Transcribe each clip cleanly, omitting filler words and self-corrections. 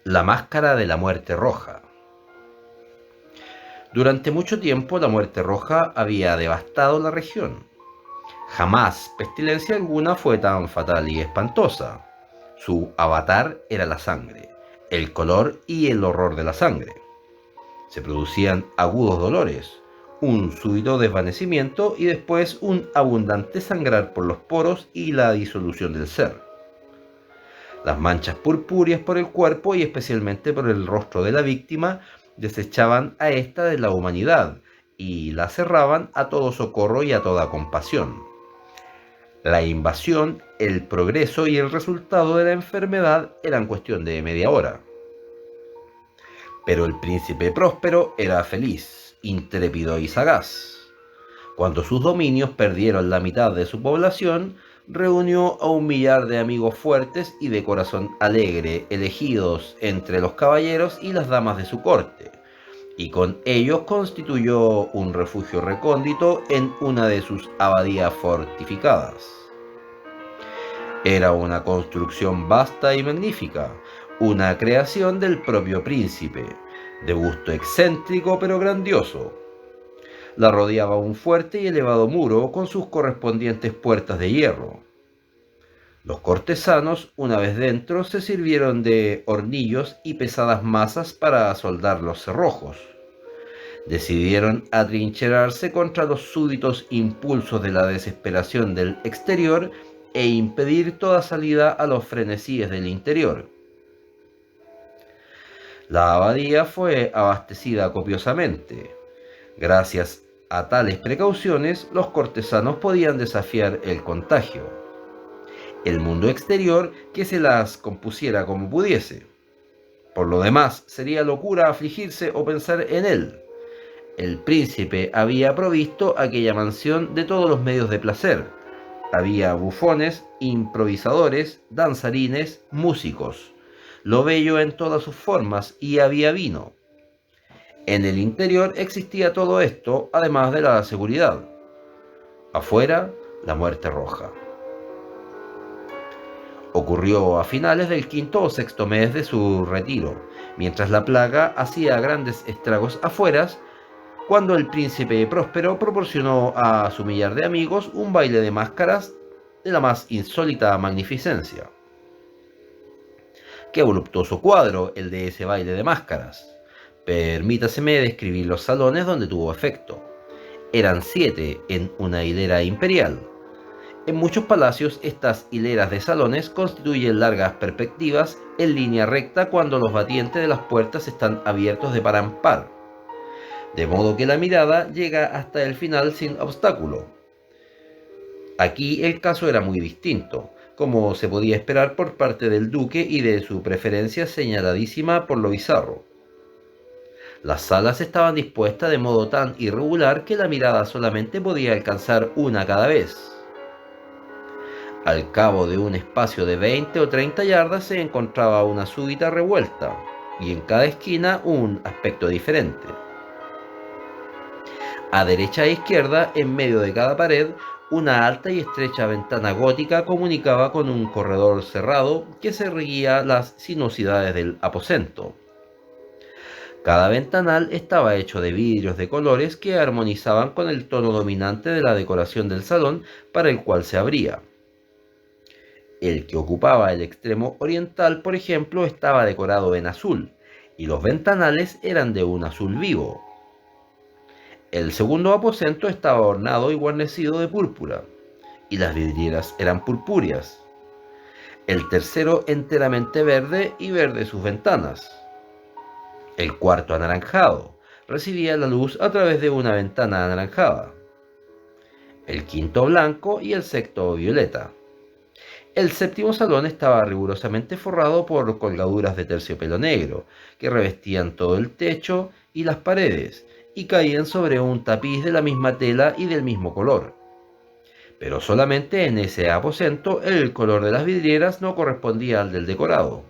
La máscara de la muerte roja. Durante mucho tiempo la muerte roja había devastado la región. Jamás pestilencia alguna fue tan fatal y espantosa. Su avatar era la sangre, el color y el horror de la sangre. Se producían agudos dolores, un súbito desvanecimiento y después un abundante sangrar por los poros y la disolución del ser. Las manchas purpúreas por el cuerpo y especialmente por el rostro de la víctima desechaban a ésta de la humanidad y la cerraban a todo socorro y a toda compasión. La invasión, el progreso y el resultado de la enfermedad eran cuestión de media hora. Pero el príncipe próspero era feliz, intrépido y sagaz. Cuando sus dominios perdieron la mitad de su población, reunió a 1 millar de amigos fuertes y de corazón alegre, elegidos entre los caballeros y las damas de su corte, y con ellos constituyó un refugio recóndito en una de sus abadías fortificadas. Era una construcción vasta y magnífica, una creación del propio príncipe, de gusto excéntrico pero grandioso. La rodeaba un fuerte y elevado muro con sus correspondientes puertas de hierro. Los cortesanos, una vez dentro, se sirvieron de hornillos y pesadas masas para soldar los cerrojos. Decidieron atrincherarse contra los súbitos impulsos de la desesperación del exterior e impedir toda salida a los frenesíes del interior. La abadía fue abastecida copiosamente. Gracias a tales precauciones, los cortesanos podían desafiar el contagio. El mundo exterior que se las compusiera como pudiese. Por lo demás, sería locura afligirse o pensar en él. El príncipe había provisto aquella mansión de todos los medios de placer. Había bufones, improvisadores, danzarines, músicos, lo bello en todas sus formas, y había vino. En el interior existía todo esto, además de la seguridad. Afuera, la muerte roja. Ocurrió a finales del quinto o sexto mes de su retiro, mientras la plaga hacía grandes estragos afuera, cuando el príncipe próspero proporcionó a su millar de amigos un baile de máscaras de la más insólita magnificencia. Qué voluptuoso cuadro el de ese baile de máscaras. Permítaseme describir los salones donde tuvo efecto. Eran 7 en una hilera imperial. En muchos palacios estas hileras de salones constituyen largas perspectivas en línea recta cuando los batientes de las puertas están abiertos de par en par, de modo que la mirada llega hasta el final sin obstáculo. Aquí el caso era muy distinto, como se podía esperar por parte del duque y de su preferencia señaladísima por lo bizarro. Las salas estaban dispuestas de modo tan irregular que la mirada solamente podía alcanzar una cada vez. Al cabo de un espacio de 20 o 30 yardas se encontraba una súbita revuelta, y en cada esquina un aspecto diferente. A derecha e izquierda, en medio de cada pared, una alta y estrecha ventana gótica comunicaba con un corredor cerrado que seguía las sinuosidades del aposento. Cada ventanal estaba hecho de vidrios de colores que armonizaban con el tono dominante de la decoración del salón para el cual se abría. El que ocupaba el extremo oriental, por ejemplo, estaba decorado en azul, y los ventanales eran de un azul vivo. El segundo aposento estaba ornado y guarnecido de púrpura, y las vidrieras eran purpúreas. El tercero enteramente verde y verde sus ventanas. El cuarto anaranjado, recibía la luz a través de una ventana anaranjada. El quinto blanco y el sexto violeta. El séptimo salón estaba rigurosamente forrado por colgaduras de terciopelo negro, que revestían todo el techo y las paredes, y caían sobre un tapiz de la misma tela y del mismo color. Pero solamente en ese aposento el color de las vidrieras no correspondía al del decorado.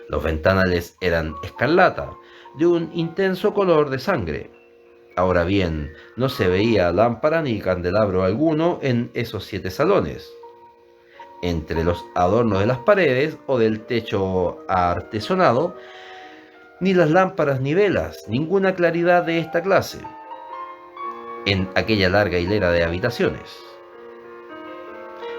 Los ventanales eran escarlata, de un intenso color de sangre. Ahora bien, no se veía lámpara ni candelabro alguno en esos 7 salones. Entre los adornos de las paredes o del techo artesonado, ni las lámparas ni velas, ninguna claridad de esta clase en aquella larga hilera de habitaciones.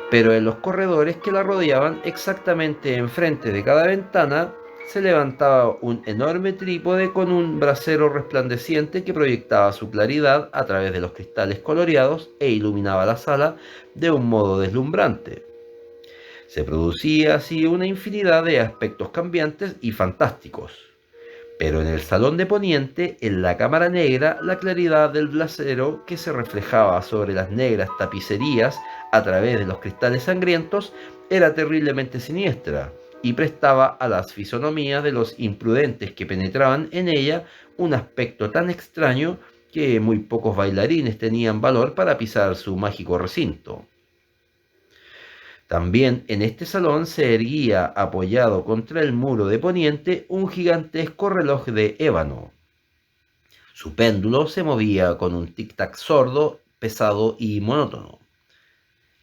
Pero en los corredores que la rodeaban, exactamente enfrente de cada ventana, se levantaba un enorme trípode con un brasero resplandeciente que proyectaba su claridad a través de los cristales coloreados e iluminaba la sala de un modo deslumbrante. Se producía así una infinidad de aspectos cambiantes y fantásticos. Pero en el salón de poniente, en la cámara negra, la claridad del brasero que se reflejaba sobre las negras tapicerías a través de los cristales sangrientos era terriblemente siniestra y prestaba a las fisonomías de los imprudentes que penetraban en ella un aspecto tan extraño que muy pocos bailarines tenían valor para pisar su mágico recinto. También en este salón se erguía, apoyado contra el muro de poniente, un gigantesco reloj de ébano. Su péndulo se movía con un tic-tac sordo, pesado y monótono.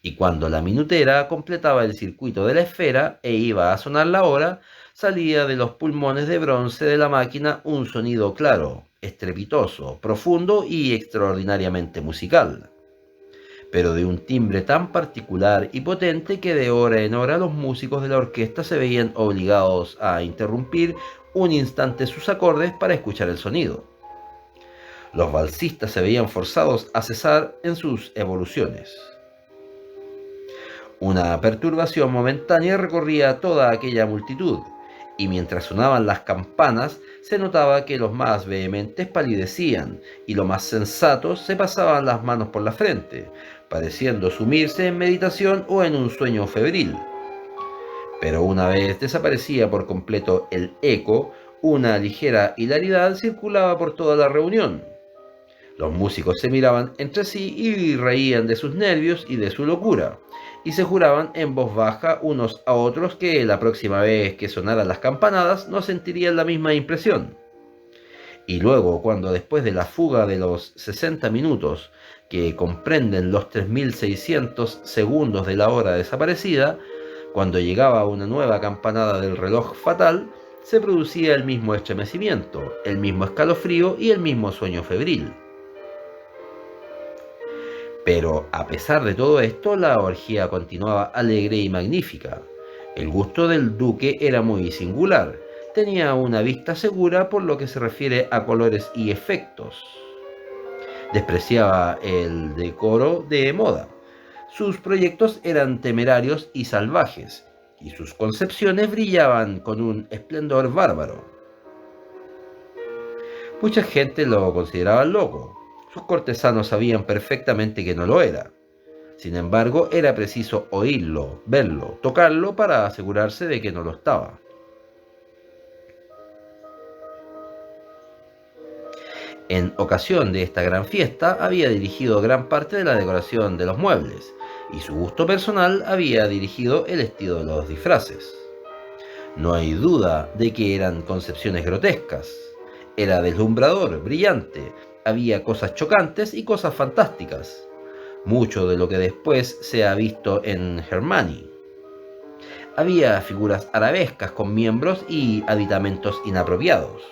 Y cuando la minutera completaba el circuito de la esfera e iba a sonar la hora, salía de los pulmones de bronce de la máquina un sonido claro, estrepitoso, profundo y extraordinariamente musical, pero de un timbre tan particular y potente que de hora en hora los músicos de la orquesta se veían obligados a interrumpir un instante sus acordes para escuchar el sonido. Los valsistas se veían forzados a cesar en sus evoluciones. Una perturbación momentánea recorría toda aquella multitud, y mientras sonaban las campanas, se notaba que los más vehementes palidecían, y los más sensatos se pasaban las manos por la frente, pareciendo sumirse en meditación o en un sueño febril. Pero una vez desaparecía por completo el eco, una ligera hilaridad circulaba por toda la reunión. Los músicos se miraban entre sí y reían de sus nervios y de su locura, y se juraban en voz baja unos a otros que la próxima vez que sonaran las campanadas no sentirían la misma impresión. Y luego, cuando después de la fuga de los 60 minutos, que comprenden los 3600 segundos de la hora desaparecida, cuando llegaba una nueva campanada del reloj fatal, se producía el mismo estremecimiento, el mismo escalofrío y el mismo sueño febril. Pero a pesar de todo esto, la orgía continuaba alegre y magnífica. El gusto del duque era muy singular. Tenía una vista segura por lo que se refiere a colores y efectos. Despreciaba el decoro de moda. Sus proyectos eran temerarios y salvajes, y sus concepciones brillaban con un esplendor bárbaro. Mucha gente lo consideraba loco. Sus cortesanos sabían perfectamente que no lo era. Sin embargo, era preciso oírlo, verlo, tocarlo para asegurarse de que no lo estaba. En ocasión de esta gran fiesta, había dirigido gran parte de la decoración de los muebles, y su gusto personal había dirigido el estilo de los disfraces. No hay duda de que eran concepciones grotescas. Era deslumbrador, brillante, había cosas chocantes y cosas fantásticas. Mucho de lo que después se ha visto en Hernani. Había figuras arabescas con miembros y aditamentos inapropiados.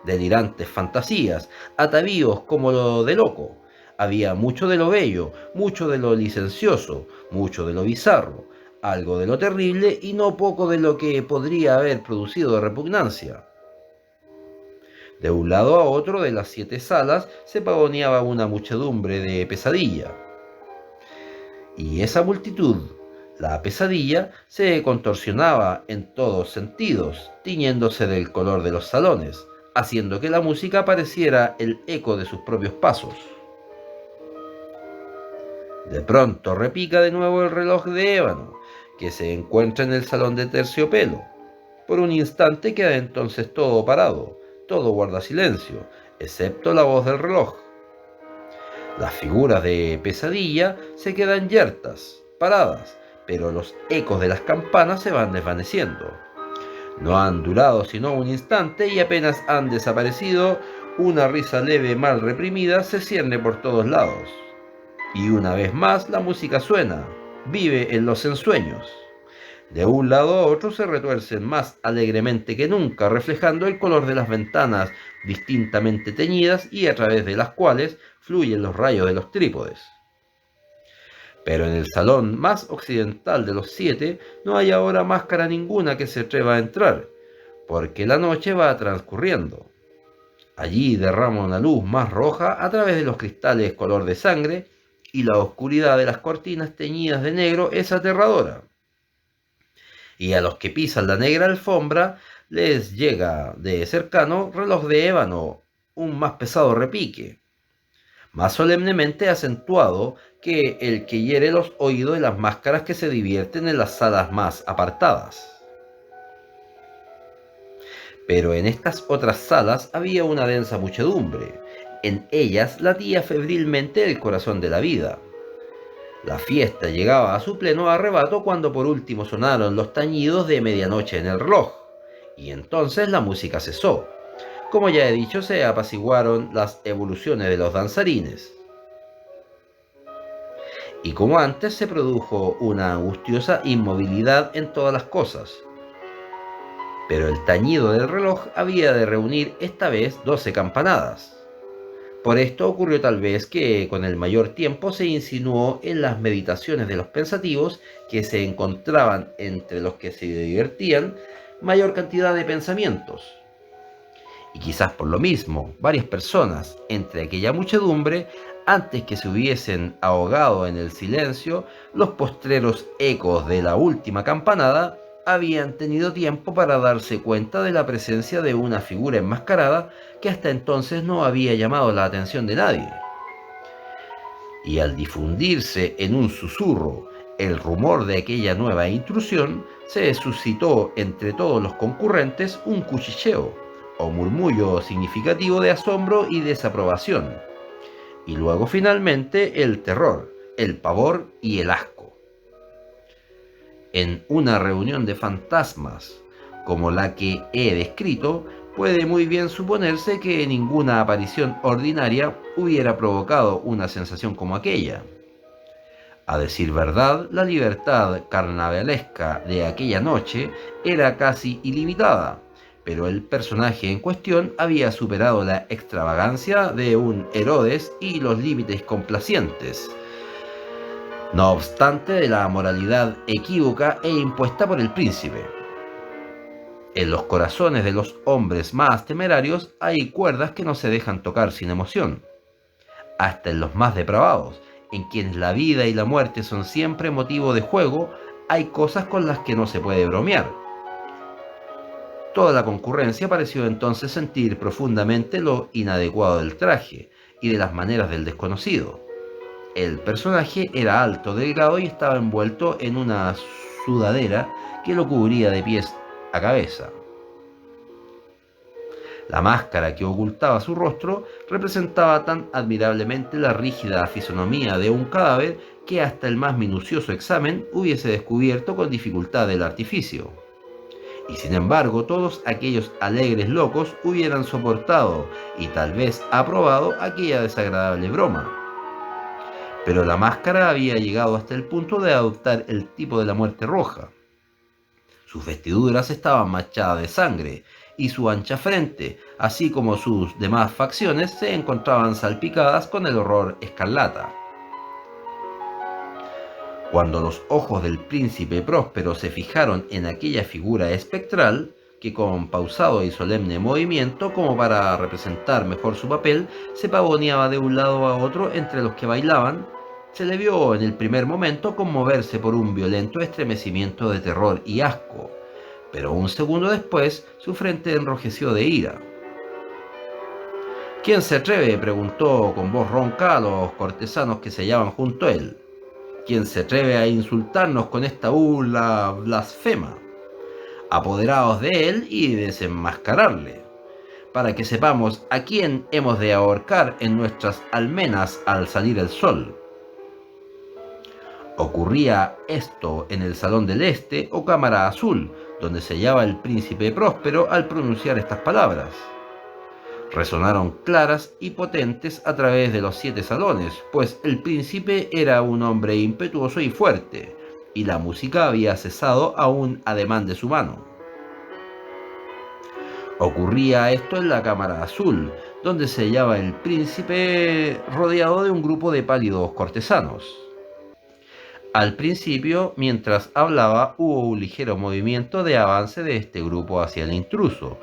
Delirantes fantasías, atavíos como lo de loco. Había mucho de lo bello, mucho de lo licencioso, mucho de lo bizarro, algo de lo terrible y no poco de lo que podría haber producido repugnancia. De un lado a otro de las 7 salas se pavoneaba una muchedumbre de pesadilla. Y esa multitud, la pesadilla, se contorsionaba en todos sentidos, tiñéndose del color de los salones, haciendo que la música pareciera el eco de sus propios pasos. De pronto repica de nuevo el reloj de ébano, que se encuentra en el salón de terciopelo. Por un instante queda entonces todo parado, todo guarda silencio, excepto la voz del reloj. Las figuras de pesadilla se quedan yertas, paradas, pero los ecos de las campanas se van desvaneciendo. No han durado sino un instante y apenas han desaparecido, una risa leve mal reprimida se cierne por todos lados. Y una vez más la música suena, vive en los ensueños. De un lado a otro se retuercen más alegremente que nunca, reflejando el color de las ventanas distintamente teñidas y a través de las cuales fluyen los rayos de los trípodes. Pero en el salón más occidental de los 7 no hay ahora máscara ninguna que se atreva a entrar, porque la noche va transcurriendo. Allí derrama una luz más roja a través de los cristales color de sangre, y la oscuridad de las cortinas teñidas de negro es aterradora. Y a los que pisan la negra alfombra les llega de cercano reloj de ébano, un más pesado repique, más solemnemente acentuado que el que hiere los oídos de las máscaras que se divierten en las salas más apartadas. Pero en estas otras salas había una densa muchedumbre. En ellas latía febrilmente el corazón de la vida. La fiesta llegaba a su pleno arrebato cuando por último sonaron los tañidos de medianoche en el reloj, y entonces la música cesó. Como ya he dicho, se apaciguaron las evoluciones de los danzarines. Y como antes se produjo una angustiosa inmovilidad en todas las cosas. Pero el tañido del reloj había de reunir esta vez 12 campanadas. Por esto ocurrió tal vez que con el mayor tiempo se insinuó en las meditaciones de los pensativos que se encontraban entre los que se divertían mayor cantidad de pensamientos. Y quizás por lo mismo, varias personas entre aquella muchedumbre, antes que se hubiesen ahogado en el silencio, los postreros ecos de la última campanada, habían tenido tiempo para darse cuenta de la presencia de una figura enmascarada que hasta entonces no había llamado la atención de nadie. Y al difundirse en un susurro el rumor de aquella nueva intrusión, se suscitó entre todos los concurrentes un cuchicheo o murmullo significativo de asombro y desaprobación, y luego finalmente el terror, el pavor y el asco. En una reunión de fantasmas como la que he descrito, puede muy bien suponerse que ninguna aparición ordinaria hubiera provocado una sensación como aquella. A decir verdad, la libertad carnavalesca de aquella noche era casi ilimitada, pero el personaje en cuestión había superado la extravagancia de un Herodes y los límites complacientes, no obstante de la moralidad equívoca e impuesta por el príncipe. En los corazones de los hombres más temerarios hay cuerdas que no se dejan tocar sin emoción. Hasta en los más depravados, en quienes la vida y la muerte son siempre motivo de juego, hay cosas con las que no se puede bromear. Toda la concurrencia pareció entonces sentir profundamente lo inadecuado del traje y de las maneras del desconocido. El personaje era alto, delgado y estaba envuelto en una sudadera que lo cubría de pies a cabeza. La máscara que ocultaba su rostro representaba tan admirablemente la rígida fisonomía de un cadáver que hasta el más minucioso examen hubiese descubierto con dificultad el artificio. Y sin embargo, todos aquellos alegres locos hubieran soportado y tal vez aprobado aquella desagradable broma. Pero la máscara había llegado hasta el punto de adoptar el tipo de la muerte roja. Sus vestiduras estaban manchadas de sangre y su ancha frente, así como sus demás facciones, se encontraban salpicadas con el horror escarlata. Cuando los ojos del príncipe Próspero se fijaron en aquella figura espectral, que con pausado y solemne movimiento, como para representar mejor su papel, se pavoneaba de un lado a otro entre los que bailaban, se le vio en el primer momento conmoverse por un violento estremecimiento de terror y asco, pero un segundo después su frente enrojeció de ira. ¿Quién se atreve?, preguntó con voz ronca a los cortesanos que se hallaban junto a él. ¿Quién se atreve a insultarnos con esta burla blasfema? Apoderaos de él y desenmascararle, para que sepamos a quién hemos de ahorcar en nuestras almenas al salir el sol. Ocurría esto en el Salón del Este o Cámara Azul, donde se hallaba el príncipe Próspero al pronunciar estas palabras. Resonaron claras y potentes a través de los 7 salones, pues el príncipe era un hombre impetuoso y fuerte, y la música había cesado a un ademán de su mano. Ocurría esto en la Cámara Azul, donde se hallaba el príncipe rodeado de un grupo de pálidos cortesanos. Al principio, mientras hablaba, hubo un ligero movimiento de avance de este grupo hacia el intruso,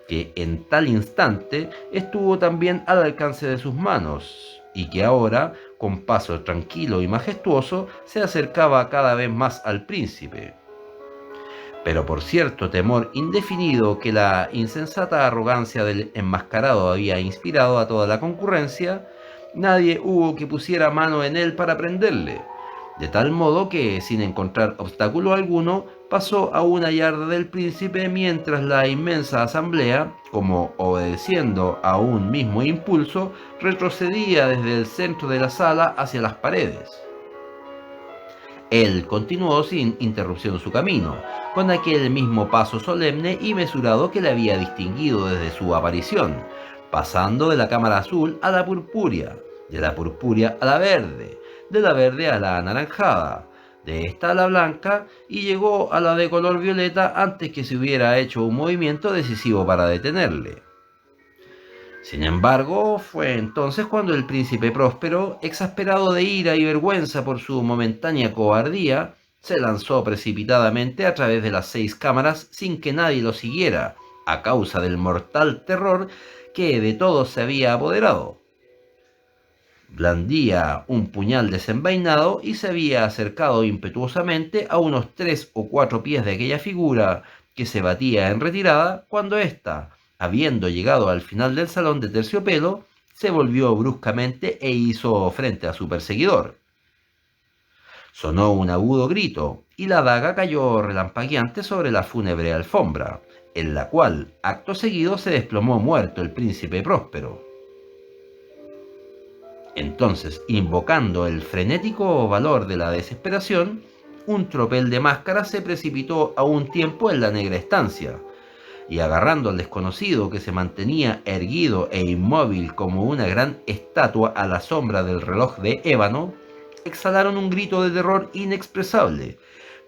que en tal instante estuvo también al alcance de sus manos, y que ahora, con paso tranquilo y majestuoso, se acercaba cada vez más al príncipe. Pero por cierto temor indefinido que la insensata arrogancia del enmascarado había inspirado a toda la concurrencia, nadie hubo que pusiera mano en él para prenderle, de tal modo que, sin encontrar obstáculo alguno, pasó a una yarda del príncipe mientras la inmensa asamblea, como obedeciendo a un mismo impulso, retrocedía desde el centro de la sala hacia las paredes. Él continuó sin interrupción su camino, con aquel mismo paso solemne y mesurado que le había distinguido desde su aparición, pasando de la cámara azul a la purpúrea, de la purpúrea a la verde, de la verde a la anaranjada, de esta a la blanca, y llegó a la de color violeta antes que se hubiera hecho un movimiento decisivo para detenerle. Sin embargo, fue entonces cuando el príncipe Próspero, exasperado de ira y vergüenza por su momentánea cobardía, se lanzó precipitadamente a través de las 6 cámaras sin que nadie lo siguiera, a causa del mortal terror que de todos se había apoderado. Blandía un puñal desenvainado y se había acercado impetuosamente a unos 3 o 4 pies de aquella figura que se batía en retirada, cuando ésta, habiendo llegado al final del salón de terciopelo, se volvió bruscamente e hizo frente a su perseguidor. Sonó un agudo grito, y la daga cayó relampagueante sobre la fúnebre alfombra, en la cual, acto seguido, se desplomó muerto el príncipe Próspero. Entonces, invocando el frenético valor de la desesperación, un tropel de máscaras se precipitó a un tiempo en la negra estancia, y agarrando al desconocido que se mantenía erguido e inmóvil como una gran estatua a la sombra del reloj de ébano, exhalaron un grito de terror inexpresable,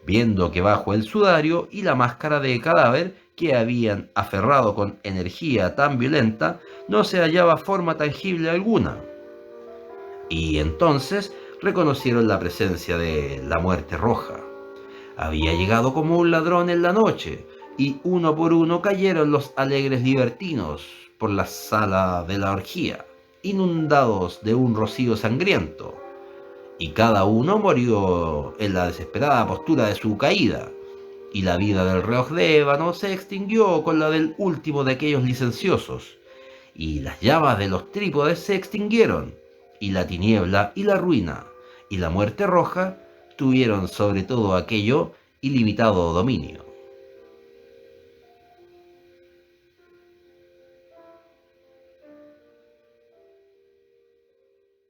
viendo que bajo el sudario y la máscara de cadáver que habían aferrado con energía tan violenta no se hallaba forma tangible alguna. Y entonces reconocieron la presencia de la Muerte Roja. Había llegado como un ladrón en la noche, y uno por uno cayeron los alegres libertinos por la sala de la orgía, inundados de un rocío sangriento, y cada uno murió en la desesperada postura de su caída, y la vida del reloj de ébano se extinguió con la del último de aquellos licenciosos, y las llamas de los trípodes se extinguieron, y la tiniebla y la ruina y la muerte roja tuvieron sobre todo aquello ilimitado dominio.